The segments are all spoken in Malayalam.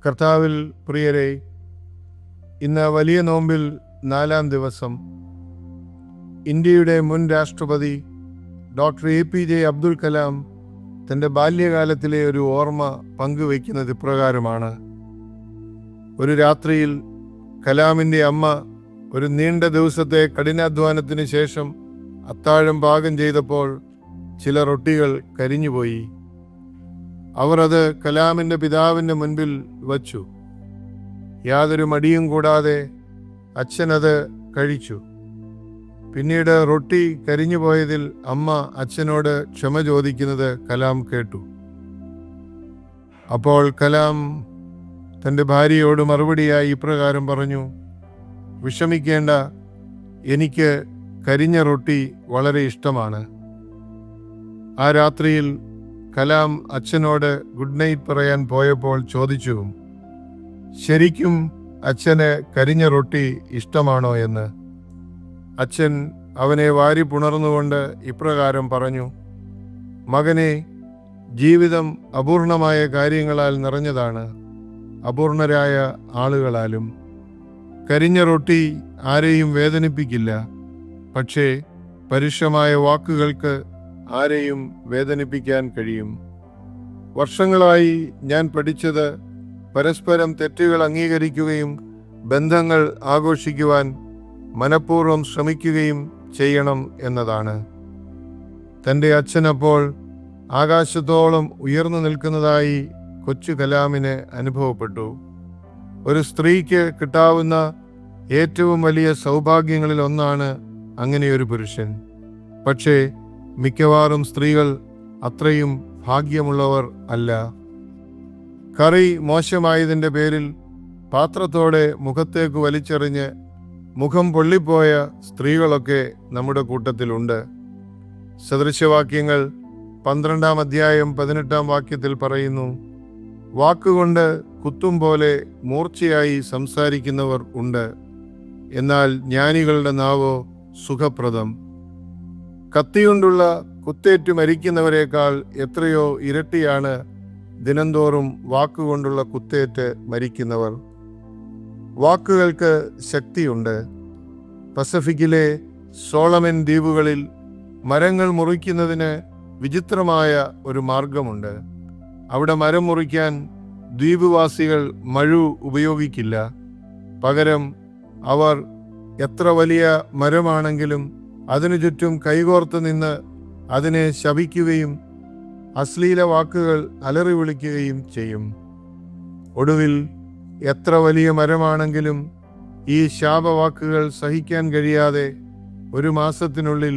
കർത്താവിൽ പ്രിയരെ, ഇന്ന് വലിയ നോമ്പിൽ 4-ാം ദിവസം ഇന്ത്യയുടെ മുൻ രാഷ്ട്രപതി ഡോക്ടർ APJ അബ്ദുൽ കലാം തൻ്റെ ബാല്യകാലത്തിലെ ഒരു ഓർമ്മ പങ്കുവയ്ക്കുന്നത് ഇപ്രകാരമാണ്. ഒരു രാത്രിയിൽ കലാമിൻ്റെ അമ്മ ഒരു നീണ്ട ദിവസത്തെ കഠിനാധ്വാനത്തിന് ശേഷം അത്താഴം പാകം ചെയ്തപ്പോൾ ചില റൊട്ടികൾ കരിഞ്ഞുപോയി. അവർ അത് കലാമിൻ്റെ പിതാവിൻ്റെ മുൻപിൽ വച്ചു. യാതൊരു മടിയും കൂടാതെ അച്ഛനത് കഴിച്ചു. പിന്നീട് റൊട്ടി കരിഞ്ഞുപോയതിൽ അമ്മ അച്ഛനോട് ക്ഷമ ചോദിക്കുന്നത് കലാം കേട്ടു. അപ്പോൾ കലാം തൻ്റെ ഭാര്യയോട് മറുപടിയായി ഇപ്രകാരം പറഞ്ഞു: വിഷമിക്കേണ്ട, എനിക്ക് കരിഞ്ഞ റൊട്ടി വളരെ ഇഷ്ടമാണ്. ആ രാത്രിയിൽ കലാം അച്ഛനോട് ഗുഡ് നൈറ്റ് പറയാൻ പോയപ്പോൾ ചോദിച്ചു, ശരിക്കും അച്ഛന് കരിഞ്ഞ റൊട്ടി ഇഷ്ടമാണോ എന്ന്. അച്ഛൻ അവനെ വാരി പുണർന്നുകൊണ്ട് ഇപ്രകാരം പറഞ്ഞു: മകനെ, ജീവിതം അപൂർണമായ കാര്യങ്ങളാൽ നിറഞ്ഞതാണ്, അപൂർണരായ ആളുകളാലും. കരിഞ്ഞ റൊട്ടി ആരെയും വേദനിപ്പിക്കില്ല, പക്ഷേ പരുഷമായ വാക്കുകൾക്ക് ആരെയും വേദനിപ്പിക്കാൻ കഴിയും. വർഷങ്ങളായി ഞാൻ പഠിച്ചത് പരസ്പരം തെറ്റുകൾ അംഗീകരിക്കുകയും ബന്ധങ്ങൾ ആഘോഷിക്കുവാൻ മനഃപൂർവ്വം ശ്രമിക്കുകയും ചെയ്യണം എന്നതാണ്. തൻ്റെ അച്ഛനപ്പോൾ ആകാശത്തോളം ഉയർന്നു നിൽക്കുന്നതായി കൊച്ചു കലാമിന് അനുഭവപ്പെട്ടു. ഒരു സ്ത്രീക്ക് കിട്ടാവുന്ന ഏറ്റവും വലിയ സൗഭാഗ്യങ്ങളിൽ ഒന്നാണ് അങ്ങനെയൊരു പുരുഷൻ. പക്ഷേ മിക്കവാറും സ്ത്രീകൾ അത്രയും ഭാഗ്യമുള്ളവർ അല്ല. കറി മോശമായതിൻ്റെ പേരിൽ പാത്രത്തോടെ മുഖത്തേക്ക് വലിച്ചെറിഞ്ഞ് മുഖം പൊള്ളിപ്പോയ സ്ത്രീകളൊക്കെ നമ്മുടെ കൂട്ടത്തിലുണ്ട്. സദൃശവാക്യങ്ങൾ 12-ാം അധ്യായം 18-ാം വാക്യത്തിൽ പറയുന്നു: വാക്കുകൊണ്ട് കുത്തും പോലെ മൂർച്ചയായി സംസാരിക്കുന്നവർ ഉണ്ട്, എന്നാൽ ജ്ഞാനികളുടെ നാവോ സുഖപ്രദം. കത്തികൊണ്ടുള്ള കുത്തേറ്റു മരിക്കുന്നവരെക്കാൾ എത്രയോ ഇരട്ടിയാണ് ദിനംതോറും വാക്കുകൊണ്ടുള്ള കുത്തേറ്റ് മരിക്കുന്നവർ. വാക്കുകൾക്ക് ശക്തിയുണ്ട്. പസഫിക്കിലെ സോളമൻ ദ്വീപുകളിൽ മരങ്ങൾ മുറിക്കുന്നതിന് വിചിത്രമായ ഒരു മാർഗമുണ്ട്. അവിടെ മരം മുറിക്കാൻ ദ്വീപുവാസികൾ മഴു ഉപയോഗിക്കില്ല. പകരം അവർ എത്ര വലിയ മരമാണെങ്കിലും അതിനു ചുറ്റും കൈകോർത്ത് നിന്ന് അതിനെ ശപിക്കുകയും അശ്ലീല വാക്കുകൾ അലറി വിളിക്കുകയും ചെയ്യും. ഒടുവിൽ എത്ര വലിയ മരമാണെങ്കിലും ഈ ശാപവാക്കുകൾ സഹിക്കാൻ കഴിയാതെ 1 മാസത്തിനുള്ളിൽ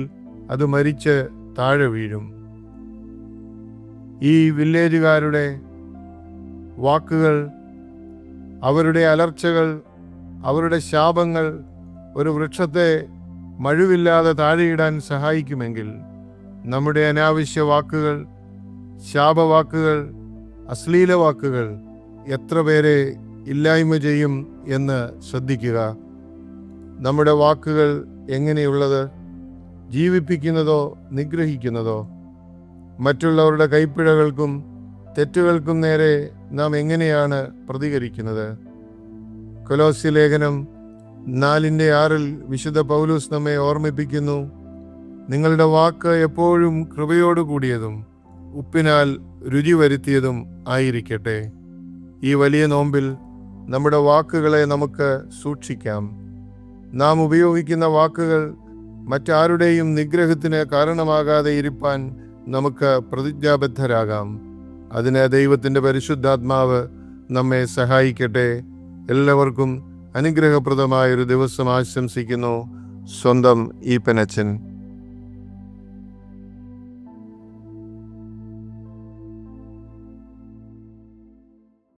അത് മരിച്ച് താഴെ വീഴും. ഈ വില്ലേജുകാരുടെ വാക്കുകൾ, അവരുടെ അലർച്ചകൾ, അവരുടെ ശാപങ്ങൾ ഒരു വൃക്ഷത്തെ മഴുവില്ലാതെ താഴെയിടാൻ സഹായിക്കുമെങ്കിൽ നമ്മുടെ അനാവശ്യ വാക്കുകൾ, ശാപവാക്കുകൾ, അശ്ലീല വാക്കുകൾ എത്ര പേരെ ഇല്ലായ്മ ചെയ്യും എന്ന് ശ്രദ്ധിക്കുക. നമ്മുടെ വാക്കുകൾ എങ്ങനെയുള്ളത്? ജീവിപ്പിക്കുന്നതോ നിഗ്രഹിക്കുന്നതോ? മറ്റുള്ളവരുടെ കൈപ്പിഴകൾക്കും തെറ്റുകൾക്കും നേരെ നാം എങ്ങനെയാണ് പ്രതികരിക്കുന്നത്? കൊലോസ്യ ലേഖനം 4:6 വിശുദ്ധ പൗലോസ് നമ്മെ ഓർമ്മിപ്പിക്കുന്നു: നിങ്ങളുടെ വാക്ക് എപ്പോഴും കൃപയോടു കൂടിയതും ഉപ്പിനാൽ രുചി വരുത്തിയതും ആയിരിക്കട്ടെ. ഈ വലിയ നോമ്പിൽ നമ്മുടെ വാക്കുകളെ നമുക്ക് സൂക്ഷിക്കാം. നാം ഉപയോഗിക്കുന്ന വാക്കുകൾ മറ്റാരുടെയും നിഗ്രഹത്തിന് കാരണമാകാതെ ഇരിപ്പാൻ നമുക്ക് പ്രതിജ്ഞാബദ്ധരാകാം. അതിന് ദൈവത്തിൻ്റെ പരിശുദ്ധാത്മാവ് നമ്മെ സഹായിക്കട്ടെ. എല്ലാവർക്കും അനുഗ്രഹപ്രദമായൊരു ദിവസം ആശംസിക്കുന്നു. സ്വന്തം ഈപ്പനച്ചൻ.